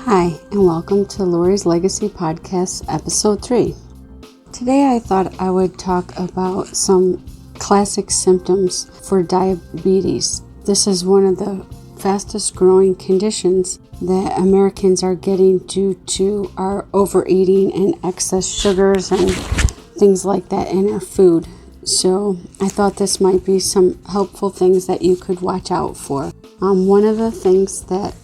Hi, and welcome to Lori's Legacy Podcast, Episode 3. Today I thought I would talk about some classic symptoms for diabetes. This is one of the fastest growing conditions that Americans are getting due to our overeating and excess sugars and things like that in our food. So I thought this might be some helpful things that you could watch out for. One of the things that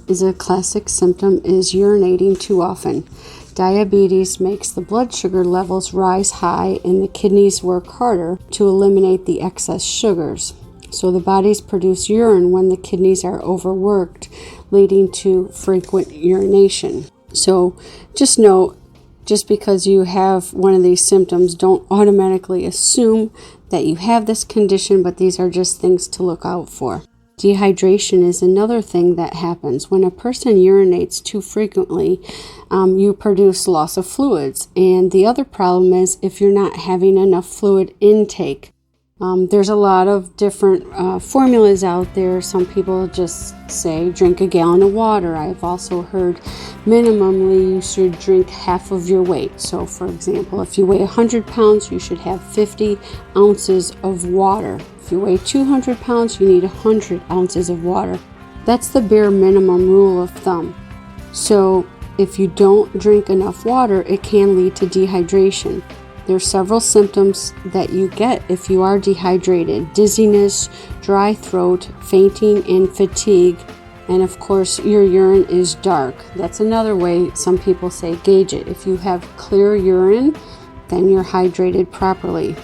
is a classic symptom is urinating too often. Diabetes makes the blood sugar levels rise high and the kidneys work harder to eliminate the excess sugars. So the bodies produce urine when the kidneys are overworked, leading to frequent urination. So just note, just because you have one of these symptoms, don't automatically assume that you have this condition, but these are just things to look out for. Dehydration is another thing that happens. When a person urinates too frequently, you produce loss of fluids. And the other problem is if you're not having enough fluid intake. There's a lot of different formulas out there. Some people just say drink a gallon of water. I've also heard minimally you should drink half of your weight. So for example, if you weigh 100 pounds, you should have 50 ounces of water. If you weigh 200 pounds, you need 100 ounces of water. That's the bare minimum rule of thumb. So if you don't drink enough water, it can lead to dehydration. There are several symptoms that you get if you are dehydrated: dizziness, dry throat, fainting, and fatigue. And of course, your urine is dark. That's another way some people say gauge it. If you have clear urine, then you're hydrated properly.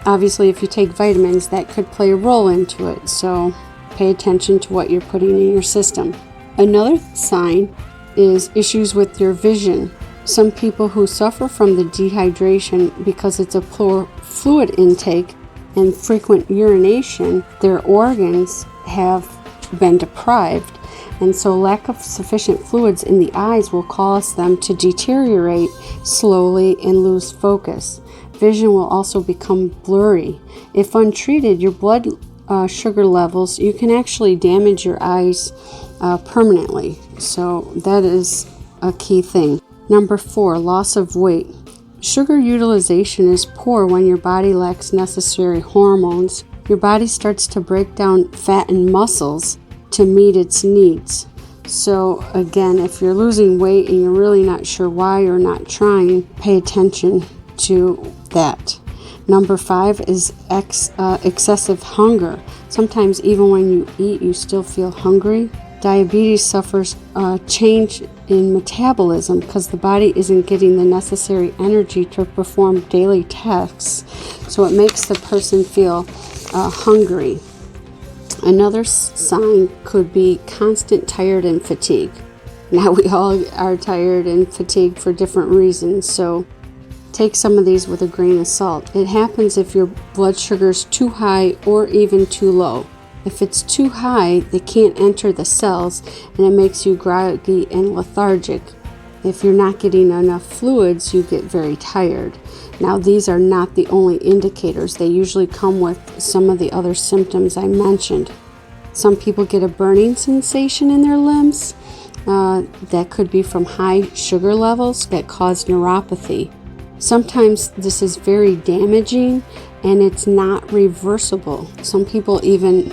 Obviously, if you take vitamins, that could play a role into it. So pay attention to what you're putting in your system. Another sign is issues with your vision. Some people who suffer from the dehydration because it's a poor fluid intake and frequent urination, their organs have been deprived, and so lack of sufficient fluids in the eyes will cause them to deteriorate slowly and lose focus. Vision will also become blurry. If untreated, your blood sugar levels, you can actually damage your eyes permanently. So that is a key thing. Number 4, loss of weight. Sugar utilization is poor when your body lacks necessary hormones. Your body starts to break down fat and muscles to meet its needs. So again, if you're losing weight and you're really not sure why or not trying, pay attention to that. Number 5 is excessive hunger. Sometimes even when you eat, you still feel hungry. Diabetes suffers change in metabolism because the body isn't getting the necessary energy to perform daily tasks. So it makes the person feel hungry. Another sign could be constant tired and fatigue. Now we all are tired and fatigued for different reasons, so take some of these with a grain of salt. It happens if your blood sugar is too high or even too low. If it's too high, they can't enter the cells and it makes you groggy and lethargic. If you're not getting enough fluids, you get very tired. Now, these are not the only indicators. They usually come with some of the other symptoms I mentioned. Some people get a burning sensation in their limbs. That could be from high sugar levels that cause neuropathy. Sometimes this is very damaging and it's not reversible. Some people even,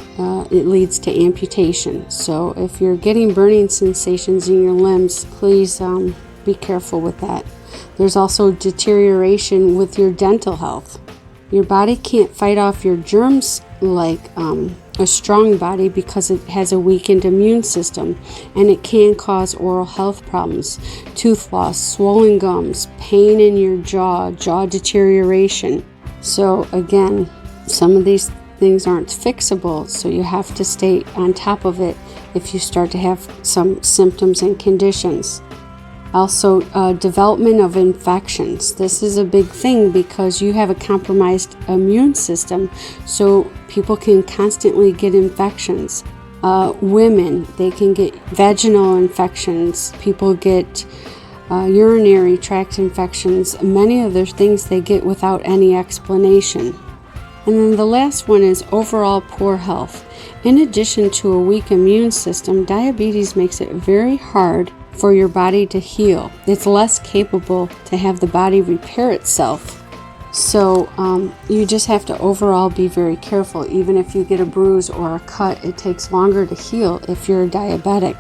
it leads to amputation. So if you're getting burning sensations in your limbs, please be careful with that. There's also deterioration with your dental health. Your body can't fight off your germs like a strong body because it has a weakened immune system, and it can cause oral health problems, tooth loss, swollen gums, pain in your jaw deterioration. So again, some of these things aren't fixable, so you have to stay on top of it if you start to have some symptoms and conditions. Also, development of infections. This is a big thing because you have a compromised immune system, so people can constantly get infections. Women, they can get vaginal infections. People get urinary tract infections. Many other things they get without any explanation. And then the last one is overall poor health. In addition to a weak immune system, diabetes makes it very hard for your body to heal. It's less capable to have the body repair itself. So you just have to overall be very careful. Even if you get a bruise or a cut, it takes longer to heal if you're a diabetic.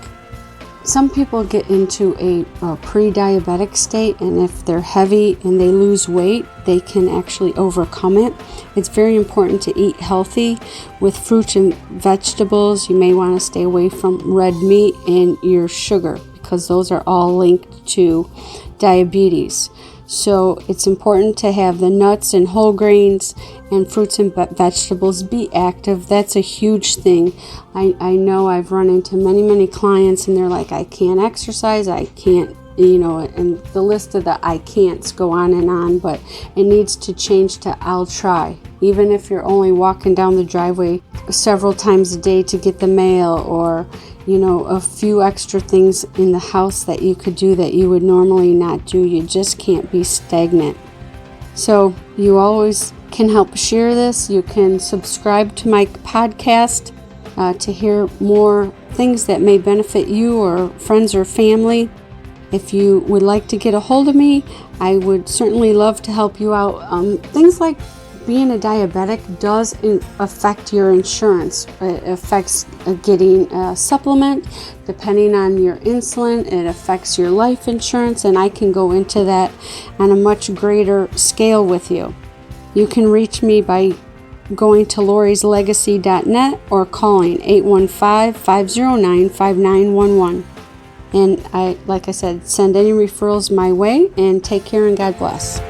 Some people get into a pre-diabetic state, and if they're heavy and they lose weight, they can actually overcome it. It's very important to eat healthy with fruits and vegetables. You may want to stay away from red meat and your sugar, because those are all linked to diabetes. So it's important to have the nuts and whole grains and fruits and vegetables. Be active. That's a huge thing. I know I've run into many clients and they're like, I can't exercise, I can't, and the list of the I can'ts go on, but it needs to change to I'll try. Even if you're only walking down the driveway several times a day to get the mail, or a few extra things in the house that you could do that you would normally not do. You just can't be stagnant. So you always can help share this. You can subscribe to my podcast to hear more things that may benefit you or friends or family. If you would like to get a hold of me, I would certainly love to help you out. Things like being a diabetic does affect your insurance. It affects getting a supplement depending on your insulin. It affects your life insurance, and I can go into that on a much greater scale with you. You can reach me by going to lorieslegacy.net or calling 815-509-5911. And like I said, send any referrals my way, and take care and God bless.